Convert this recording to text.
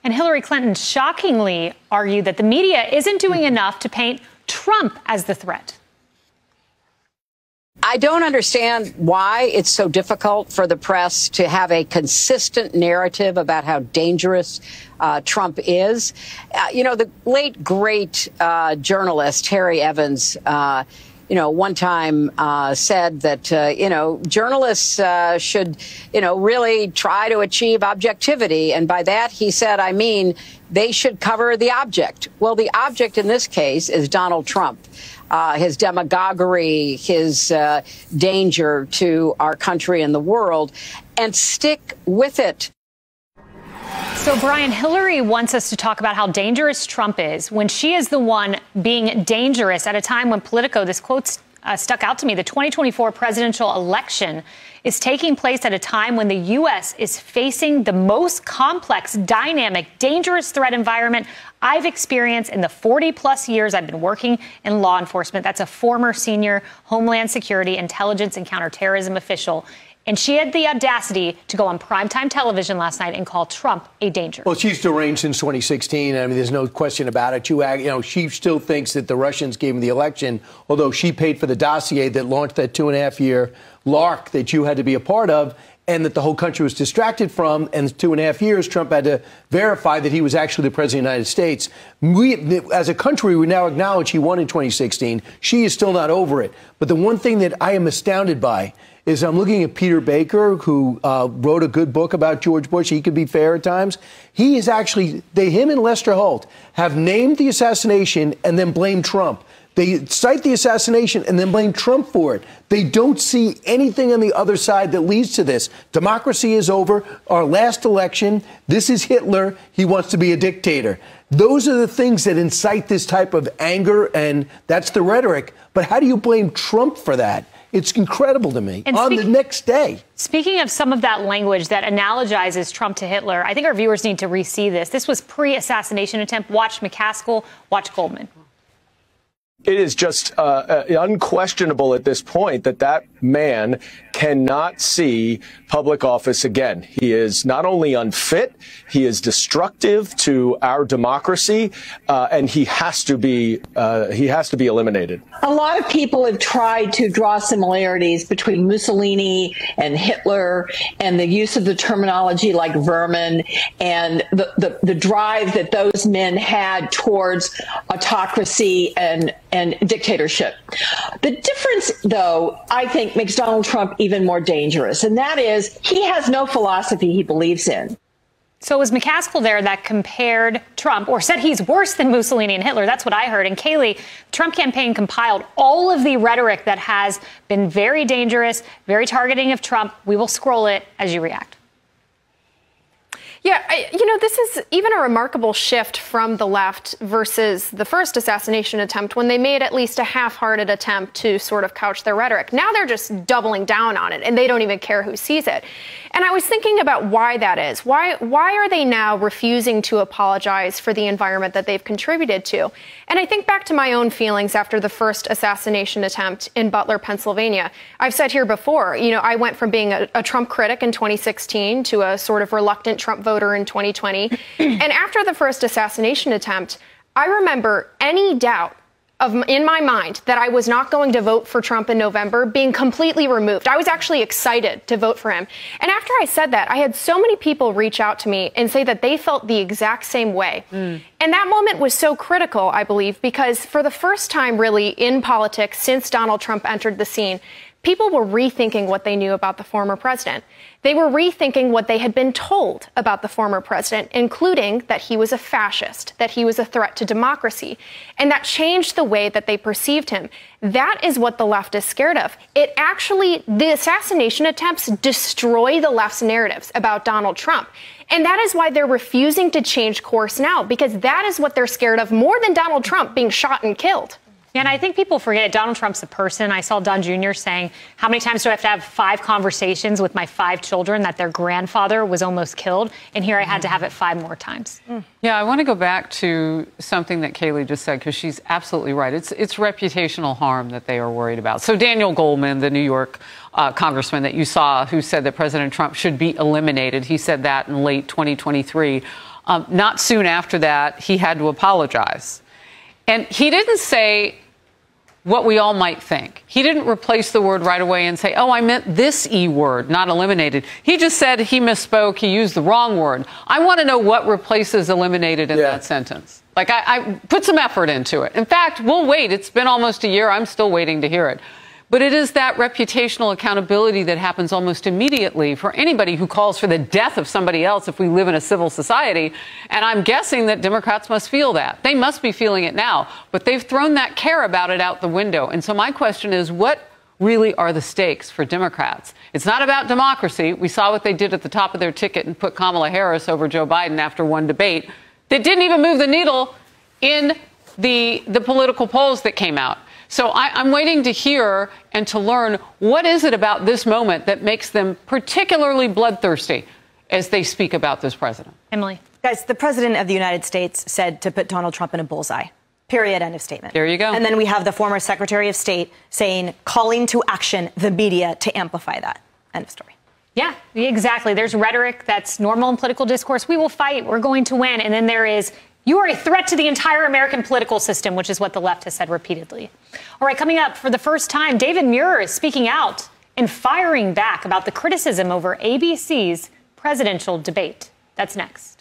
And Hillary Clinton shockingly argued that the media isn't doing enough to paint Trump as the threat. I don't understand why it's so difficult for the press to have a consistent narrative about how dangerous Trump is. The late, great journalist Harry Evans, one time said that, journalists should, really try to achieve objectivity. And by that, he said, I mean, they should cover the object. Well, the object in this case is Donald Trump. His demagoguery, his danger to our country and the world, and stick with it. So, Brian, Hillary wants us to talk about how dangerous Trump is when she is the one being dangerous at a time when Politico, this quote stuck out to me, the 2024 presidential election is taking place at a time when the U.S. is facing the most complex, dynamic, dangerous threat environment I've experienced in the 40-plus years I've been working in law enforcement. That's a former senior Homeland Security, intelligence, and counterterrorism official. And she had the audacity to go on primetime television last night and call Trump a danger. Well, she's deranged since 2016. I mean, there's no question about it. She still thinks that the Russians gave him the election, although she paid for the dossier that launched that 2.5-year lark that you had to be a part of, and that the whole country was distracted from. And 2.5 years, Trump had to verify that he was actually the president of the United States. We, as a country, we now acknowledge he won in 2016. She is still not over it. But the one thing that I am astounded by is I'm looking at Peter Baker, who wrote a good book about George Bush. He could be fair at times. He is actually, him and Lester Holt have named the assassination and then blamed Trump. They cite the assassination and then blame Trump for it. They don't see anything on the other side that leads to this. Democracy is over. Our last election, this is Hitler. He wants to be a dictator. Those are the things that incite this type of anger, and that's the rhetoric. But how do you blame Trump for that? It's incredible to me. And on the next day. Speaking of some of that language that analogizes Trump to Hitler, I think our viewers need to re-see this. This was pre-assassination attempt. Watch McCaskill, watch Goldman. It is just unquestionable at this point that man cannot see public office again. He is not only unfit, he is destructive to our democracy, and he has to be eliminated. A lot of people have tried to draw similarities between Mussolini and Hitler, and the use of the terminology like vermin, and the drive that those men had towards autocracy and dictatorship. The difference, though, I think makes Donald Trump even more dangerous, and that is he has no philosophy he believes in. So it was McCaskill there that compared Trump, or said he's worse than Mussolini and Hitler. That's what I heard. And Kayleigh, Trump campaign compiled all of the rhetoric that has been very dangerous, very targeting of Trump. We will scroll it as you react. Yeah, this is even a remarkable shift from the left versus the first assassination attempt, when they made at least a half-hearted attempt to sort of couch their rhetoric. Now they're just doubling down on it, and they don't even care who sees it. And I was thinking about why that is. Why are they now refusing to apologize for the environment that they've contributed to? And I think back to my own feelings after the first assassination attempt in Butler, Pennsylvania. I've said here before, I went from being a Trump critic in 2016 to a sort of reluctant Trump voter in 2020. And after the first assassination attempt, I remember any doubt in my mind that I was not going to vote for Trump in November being completely removed. I was actually excited to vote for him. And after I said that, I had so many people reach out to me and say that they felt the exact same way. And that moment was so critical, I believe, because for the first time really in politics since Donald Trump entered the scene, people were rethinking what they knew about the former president. They were rethinking what they had been told about the former president, including that he was a fascist, that he was a threat to democracy. And that changed the way that they perceived him. That is what the left is scared of. The assassination attempts destroy the left's narratives about Donald Trump. And that is why they're refusing to change course now, because that is what they're scared of more than Donald Trump being shot and killed. And I think people forget Donald Trump's a person. I saw Don Jr. saying, how many times do I have 5 conversations with my 5 children that their grandfather was almost killed? And here I had to have it 5 more times. Yeah, I want to go back to something that Kayleigh just said, because she's absolutely right. It's reputational harm that they are worried about. So Daniel Goldman, the New York congressman that you saw, who said that President Trump should be eliminated, he said that in late 2023 Not soon after that, he had to apologize. And he didn't say what we all might think. He didn't replace the word right away and say, oh, I meant this E word, not eliminated. He just said he misspoke. He used the wrong word. I want to know what replaces eliminated in that sentence. Like, I put some effort into it. In fact, we'll wait. It's been almost a year. I'm still waiting to hear it. But it is that reputational accountability that happens almost immediately for anybody who calls for the death of somebody else if we live in a civil society. And I'm guessing that Democrats must feel that. They must be feeling it now. But they've thrown that care about it out the window. And so my question is, what really are the stakes for Democrats? It's not about democracy. We saw what they did at the top of their ticket and put Kamala Harris over Joe Biden after one debate. That didn't even move the needle in the political polls that came out. So I'm waiting to hear and to learn what is it about this moment that makes them particularly bloodthirsty as they speak about this president. Emily. Guys, the president of the United States said to put Donald Trump in a bullseye. Period. End of statement. There you go. And then we have the former Secretary of State saying, calling to action the media to amplify that. End of story. Yeah, exactly. There's rhetoric that's normal in political discourse. We will fight. We're going to win. And then there is, you are a threat to the entire American political system, which is what the left has said repeatedly. All right, coming up for the first time, David Muir is speaking out and firing back about the criticism over ABC's presidential debate. That's next.